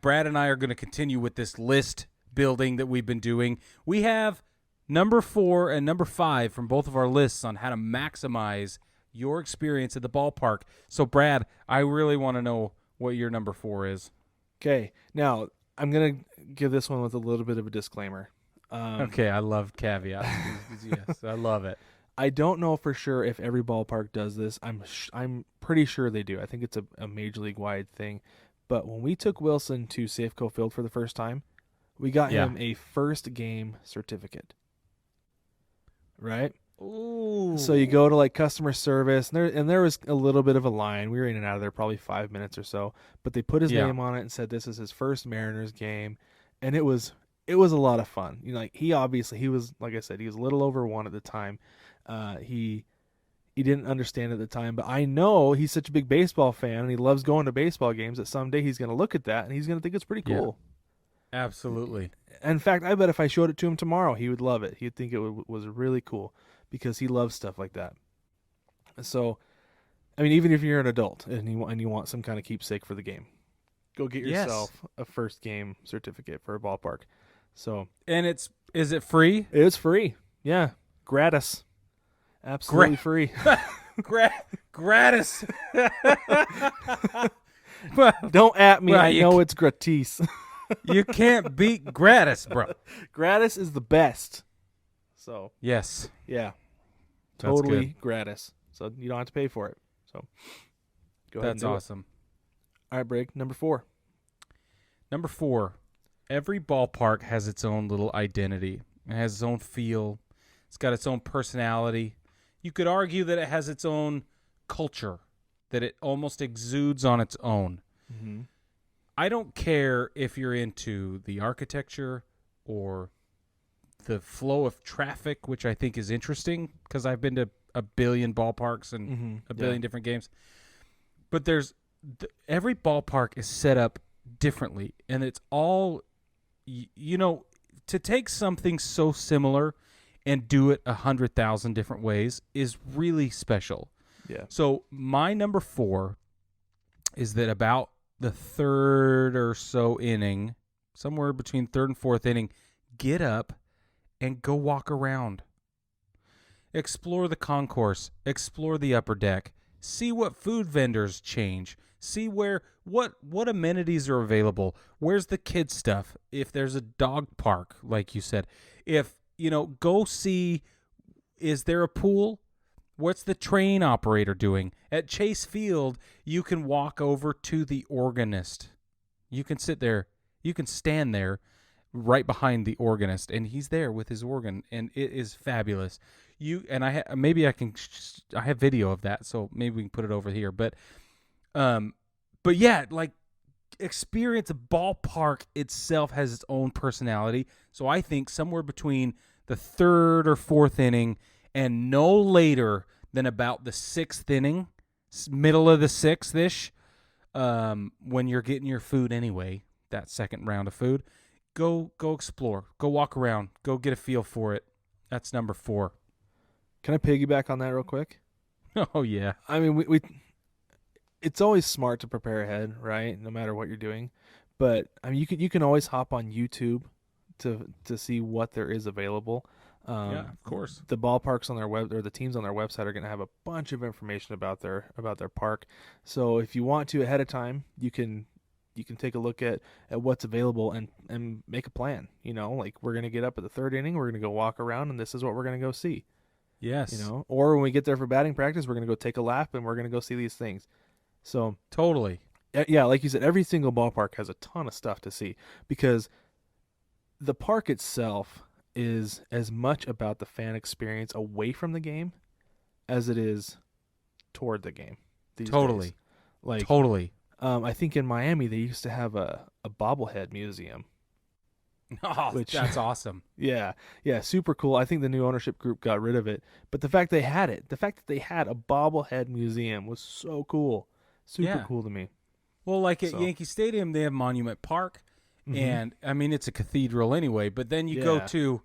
Brad and I are going to continue with this list building that we've been doing. We have number 4 and number 5 from both of our lists on how to maximize your experience at the ballpark. So, Brad, I really want to know what your number 4 is. Okay, now I'm going to give this one with a little bit of a disclaimer. Okay, I love caveats. Yes, I love it. I don't know for sure if every ballpark does this. I'm pretty sure they do. I think it's a major league wide thing. But when we took Wilson to Safeco Field for the first time, we got him a first game certificate. Right? Ooh. So you go to like customer service, and there was a little bit of a line. We were in and out of there probably 5 minutes or so. But they put his name on it and said this is his first Mariners game, and it was a lot of fun. You know, like he was, like I said, he was a little over 1 at the time. He didn't understand at the time, but I know he's such a big baseball fan and he loves going to baseball games that someday he's going to look at that and he's going to think it's pretty cool. Yeah, absolutely. In fact, I bet if I showed it to him tomorrow, he would love it. He'd think it was really cool because he loves stuff like that. So, I mean, even if you're an adult and you want some kind of keepsake for the game, go get yourself a first game certificate for a ballpark. So, and is it free? It's free. Yeah, gratis. Absolutely free. Gratis. Don't at me. I know it's gratis. You can't beat gratis, bro. Gratis is the best. So yes, yeah, totally gratis. So you don't have to pay for it. So go ahead. That's awesome. All right, Brig. Number 4. Number 4. Every ballpark has its own little identity. It has its own feel. It's got its own personality. You could argue that it has its own culture, that it almost exudes on its own. Mm-hmm. I don't care if you're into the architecture or the flow of traffic, which I think is interesting because I've been to a billion ballparks and a billion different games. But every ballpark is set up differently, and it's all, to take something so similar and do it 100,000 different ways is really special. Yeah. So my number 4 is that about the 3rd or so inning, somewhere between 3rd and 4th inning, get up and go walk around. Explore the concourse, explore the upper deck, see what food vendors change, see what amenities are available, where's the kid stuff, if there's a dog park, like you said, if go see, is there a pool? What's the train operator doing? At Chase Field, you can walk over to the organist. You can sit there. You can stand there right behind the organist, and he's there with his organ, and it is fabulous. I have video of that, so maybe we can put it over here. But yeah, like, experience a ballpark itself has its own personality. So I think somewhere between the 3rd or 4th inning and no later than about the 6th inning, middle of the 6th-ish, when you're getting your food anyway, that second round of food, go explore, go walk around, go get a feel for it. That's number 4. Can I piggyback on that real quick? Oh yeah. I mean, we it's always smart to prepare ahead, right? No matter what you're doing. But I mean, you can always hop on YouTube to see what there is available. Yeah, of course. The ballparks on their web, or the teams on their website, are going to have a bunch of information about their park. So if you want to ahead of time, you can take a look at what's available and make a plan. Like, we're going to get up at the 3rd inning, we're going to go walk around, and this is what we're going to go see. Yes. Or when we get there for batting practice, we're going to go take a lap and we're going to go see these things. So totally. Yeah, like you said, every single ballpark has a ton of stuff to see because the park itself is as much about the fan experience away from the game as it is toward the game. Totally. Days. Like, totally. I think in Miami they used to have a bobblehead museum. Oh, that's awesome. Yeah, super cool. I think the new ownership group got rid of it, but the fact they had it, the fact that they had a bobblehead museum was so cool. Super cool to me. Well, like at Yankee Stadium, they have Monument Park, and I mean, it's a cathedral anyway. But then you go to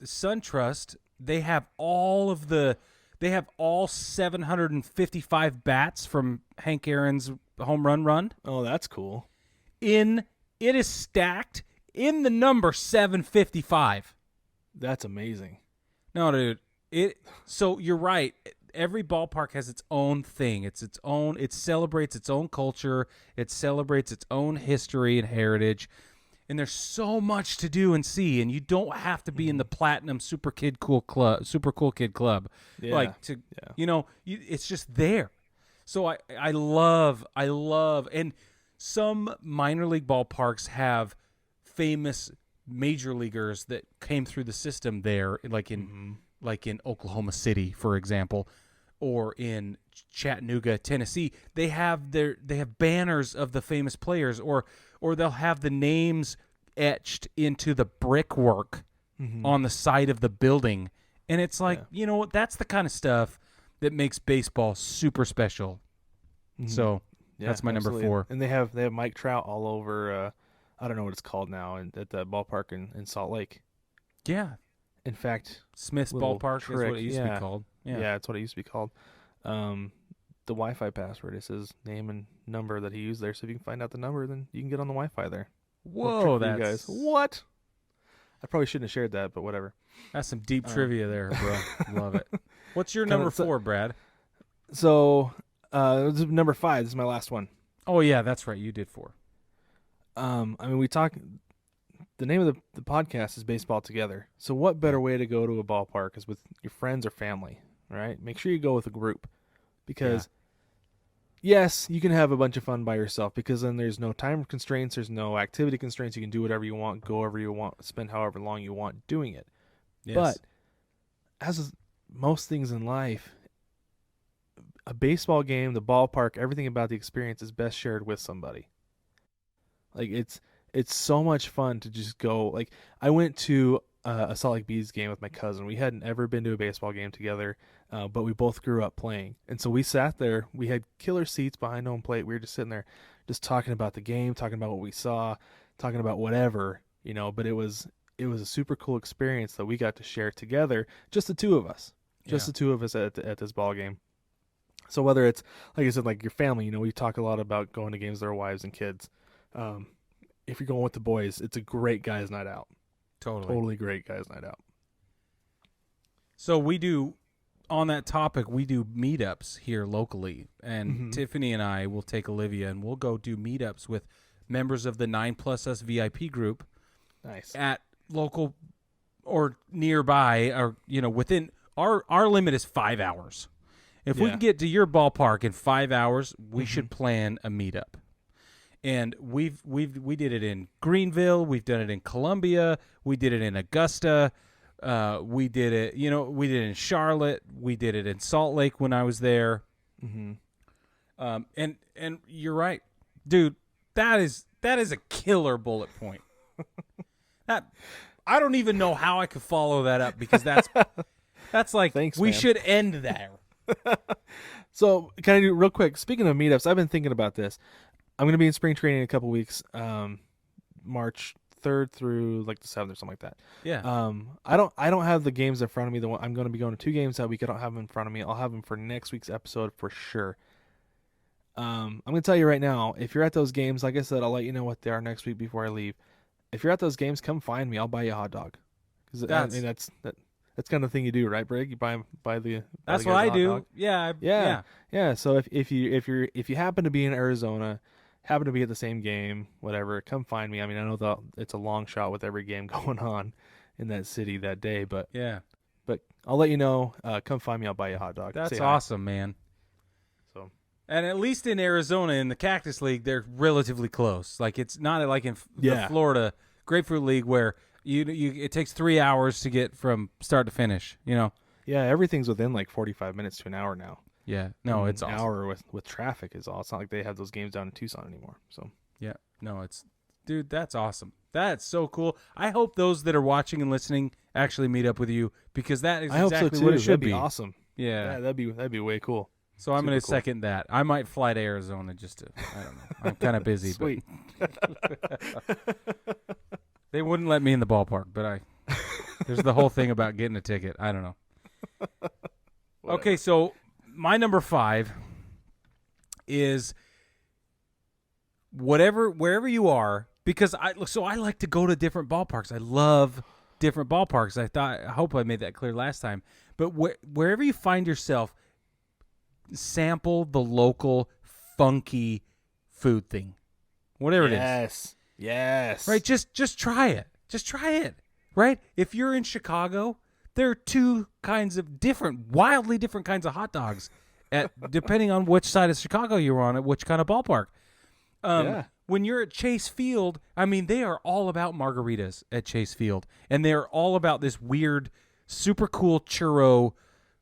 SunTrust. They have all 755 bats from Hank Aaron's home run. Oh, that's cool. It is stacked in the number 755. That's amazing. No, dude. So you're right. Every ballpark has its own thing. It celebrates its own culture. It celebrates its own history and heritage. And there's so much to do and see, and you don't have to be in the platinum super cool kid club. Yeah. It's just there. So I love, and some minor league ballparks have famous major leaguers that came through the system there, like in Oklahoma City, for example, or in Chattanooga, Tennessee. They have banners of the famous players, or they'll have the names etched into the brickwork on the side of the building. And it's like, that's the kind of stuff that makes baseball super special. So that's my absolutely. number 4. And they have Mike Trout all over. I don't know what it's called now, at the ballpark in Salt Lake. Yeah. In fact, Smith's Ballpark is what it used to be called. Yeah, that's what it used to be called. The Wi-Fi password, it says name and number that he used there. So if you can find out the number, then you can get on the Wi-Fi there. Whoa, that's you guys. What? I probably shouldn't have shared that, but whatever. That's some deep trivia there, bro. Love it. What's your number 4, Brad? So, this is number 5. This is my last one. Oh yeah, that's right. You did 4. We talk. The name of the podcast is Baseball Together. So what better way to go to a ballpark is with your friends or family, right? Make sure you go with a group, because yes, you can have a bunch of fun by yourself, because then there's no time constraints, there's no activity constraints. You can do whatever you want, go wherever you want, spend however long you want doing it. Yes. But as most things in life, a baseball game, the ballpark, everything about the experience is best shared with somebody. Like it's so much fun to just go. Like, I went to a Salt Lake Bees game with my cousin. We hadn't ever been to a baseball game together, but we both grew up playing. And so we sat there. We had killer seats behind home plate. We were just sitting there just talking about the game, talking about what we saw, talking about whatever, But it was a super cool experience that we got to share together, just the two of us. Just the two of us at this ball game. So whether it's, like I said, like your family, we talk a lot about going to games with our wives and kids. If you're going with the boys, it's a great guys' night out. Totally great guys' night out. So on that topic, we do meetups here locally. And Tiffany and I will take Olivia and we'll go do meetups with members of the 9+Us VIP group. Nice. At local or nearby, or, within our limit is 5 hours. If we can get to your ballpark in 5 hours, we should plan a meetup. And we did it in Greenville, we've done it in Columbia, we did it in Augusta, we did it in Charlotte, we did it in Salt Lake when I was there. And you're right, dude. That is a killer bullet point. That I don't even know how I could follow that up, because that's like, thanks, we should end there. So can I do real quick? Speaking of meetups, I've been thinking about this. I'm going to be in spring training in a couple weeks, March 3rd through like the 7th or something like that. Yeah. I don't have the games in front of me. I'm going to be going to 2 games that week. I don't have them in front of me. I'll have them for next week's episode for sure. I'm going to tell you right now, if you're at those games, like I said, I'll let you know what they are next week before I leave. If you're at those games, come find me. I'll buy you a hot dog. That's kind of the thing you do, right, Brig? You buy the. That's what I do. Dog. Yeah. So if you happen to be in Arizona, happen to be at the same game, whatever, come find me. I know it's a long shot with every game going on in that city that day, but I'll let you know. Come find me. I'll buy you a hot dog. That's awesome, man. So, and at least in Arizona, in the Cactus League, they're relatively close. Like, it's not like in the Florida Grapefruit League where it takes 3 hours to get from start to finish. Yeah, everything's within like 45 minutes to an hour now. Yeah, no, it's an awesome. hour with traffic is all. It's not like they have those games down in Tucson anymore. So yeah, no, dude, that's awesome. That's so cool. I hope those that are watching and listening actually meet up with you, because that is exactly what it should be. Awesome. Yeah, that'd be way cool. So I'm going to second that. I might fly to Arizona just to. I don't know. I'm kind of busy. Sweet. But they wouldn't let me in the ballpark, but there's the whole thing about getting a ticket. I don't know. Okay, so my number 5 is wherever you are, because I like to go to different ballparks. I love different ballparks. I hope I made that clear last time. But wherever you find yourself, sample the local funky food thing, whatever it is. Yes. Right? Just try it. Just try it. Right? If you're in Chicago, there are two kinds of wildly different kinds of hot dogs, depending on which side of Chicago you're on, at which kind of ballpark. When you're at Chase Field, I mean, they are all about margaritas at Chase Field, and they're all about this weird, super cool churro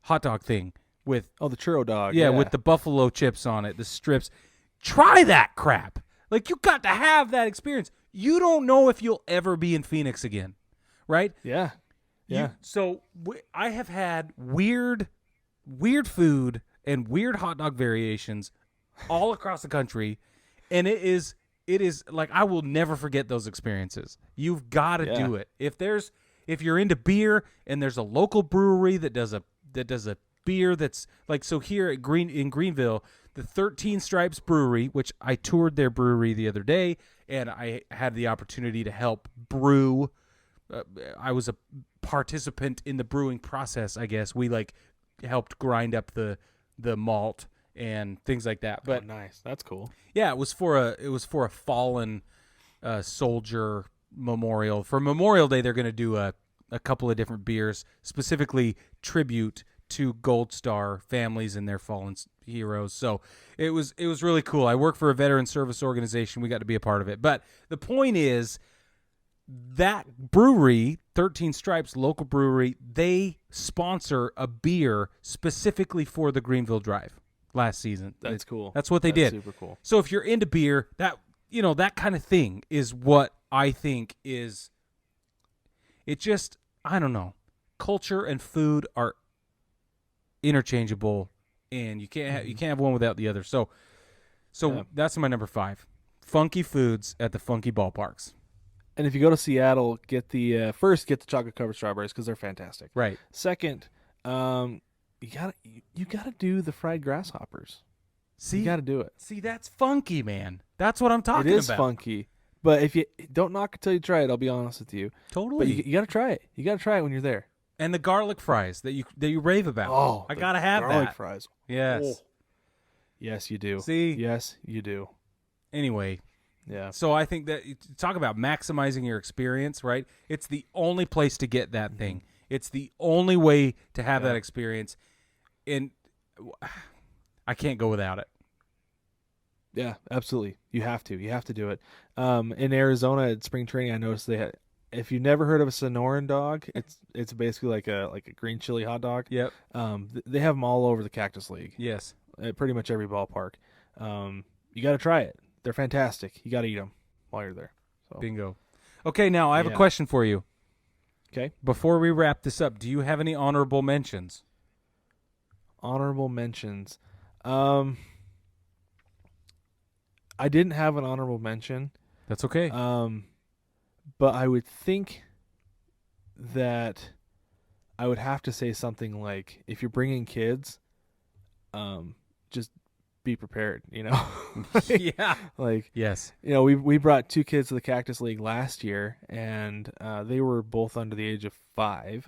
hot dog thing with the churro dog. Yeah, with the buffalo chips on it, the strips. Try that crap. Like, you got to have that experience. You don't know if you'll ever be in Phoenix again, right? Yeah. Yeah. I have had weird food and weird hot dog variations all across the country, and it is like, I will never forget those experiences. You've got to do it. If you're into beer and there's a local brewery that does a beer that's like, so here at in Greenville, the 13 Stripes Brewery, which I toured their brewery the other day, and I had the opportunity to help brew. I was a participant in the brewing process, I guess. We helped grind up the malt and things like that. But nice. That's cool. Yeah, it was for a fallen soldier memorial. For Memorial Day, they're going to do a couple of different beers, specifically tribute to Gold Star families and their fallen heroes. So it was really cool. I work for a veteran service organization. We got to be a part of it. But the point is, that brewery, 13 Stripes, local brewery, they sponsor a beer specifically for the Greenville Drive last season. That's cool. That's what they did. Super cool. So if you're into beer, that kind of thing is what I think is. It just, I don't know. Culture and food are interchangeable, and you can't have one without the other. So that's my number 5. Funky foods at the funky ballparks. And if you go to Seattle, get the chocolate covered strawberries, because they're fantastic. Right. Second, you gotta do the fried grasshoppers. See, you gotta do it. See, that's funky, man. That's what I'm talking about. It is funky, but if you don't knock it till you try it, I'll be honest with you. Totally. But you gotta try it. You gotta try it when you're there. And the garlic fries that you rave about. Oh, I gotta have garlic that. Fries. Yes. Oh. Yes, you do. See. Yes, you do. Anyway. Yeah. So I think that, talk about maximizing your experience, right? It's the only place to get that thing. It's the only way to have that experience, and I can't go without it. Yeah, absolutely. You have to. You have to do it. In Arizona at spring training, I noticed they had. If you've never heard of a Sonoran dog, it's basically like a green chili hot dog. Yep. They have them all over the Cactus League. Yes. At pretty much every ballpark. You got to try it. They're fantastic. You got to eat them while you're there. So. Bingo. Okay, now I have a question for you. Okay. Before we wrap this up, do you have any honorable mentions? Honorable mentions. I didn't have an honorable mention. That's okay. But I would think that I would have to say something like, if you're bringing kids, just be prepared, Yeah. Like, yes. We brought 2 kids to the Cactus League last year, and they were both under the age of 5.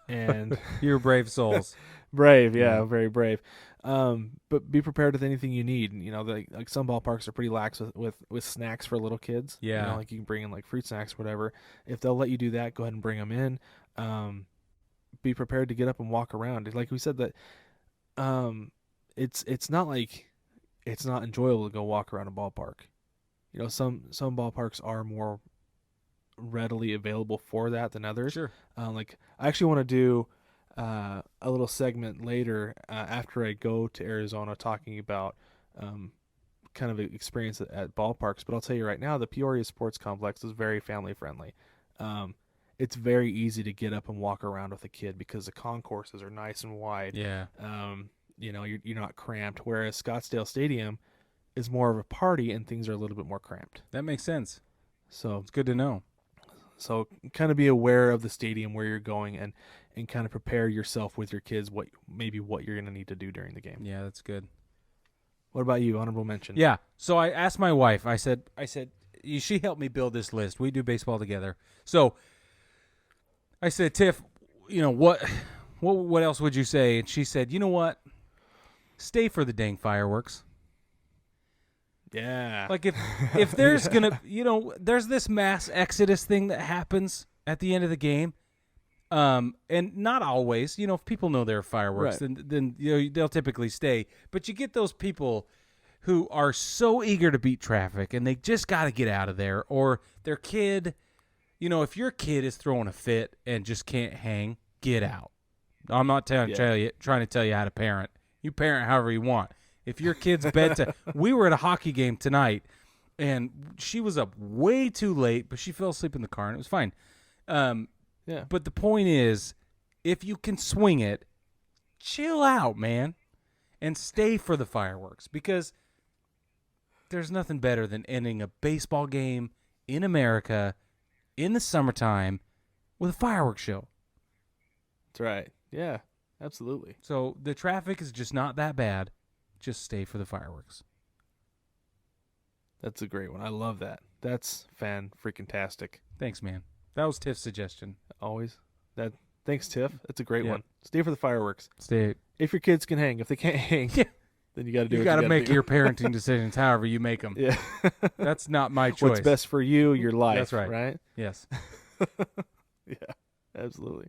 And you're brave souls. Brave, yeah, very brave. But be prepared with anything you need. Like some ballparks are pretty lax with snacks for little kids. Yeah. Like you can bring in like fruit snacks, whatever. If they'll let you do that, go ahead and bring them in. Be prepared to get up and walk around. Like we said that, it's not like it's not enjoyable to go walk around a ballpark. Some ballparks are more readily available for that than others. Sure. Like I actually want to do a little segment later after I go to Arizona talking about kind of an experience at ballparks. But I'll tell you right now, the Peoria Sports Complex is very family friendly. It's very easy to get up and walk around with a kid because the concourses are nice and wide. Yeah. You're not cramped. Whereas Scottsdale Stadium is more of a party and things are a little bit more cramped. That makes sense. So it's good to know. So kind of be aware of the stadium where you're going and kind of prepare yourself with your kids what you're going to need to do during the game. Yeah, that's good. What about you? Honorable mention. Yeah. So I asked my wife. I said, she helped me build this list. We do baseball together. So I said, Tiff, what else would you say? And she said, you know what? Stay for the dang fireworks. Yeah. Like if there's gonna, there's this mass exodus thing that happens at the end of the game. And not always, if people know there are fireworks, Right. then they'll typically stay. But you get those people who are so eager to beat traffic and they just got to get out of there, or their kid, if your kid is throwing a fit and just can't hang, get out. I'm not trying to tell you how to parent. You parent however you want. If your kid's bedtime, we were at a hockey game tonight, and she was up way too late, but she fell asleep in the car and it was fine. Yeah. But the point is, if you can swing it, chill out, man, and stay for the fireworks, because there's nothing better than ending a baseball game in America in the summertime with a fireworks show. That's right. Yeah, absolutely. So the traffic is just not that bad. Just stay for the fireworks. That's a great one. I love that. That's fan-freaking-tastic. Thanks, man. That was Tiff's suggestion. Always. Thanks, Tiff. That's a great Yeah. one. Stay for the fireworks. Stay. If your kids can hang. If they can't hang, then you got to do You what got to you make do. your parenting decisions however you make them. Yeah. That's not my choice. What's best for you, your life. That's right. Right? Yes. Yeah, absolutely.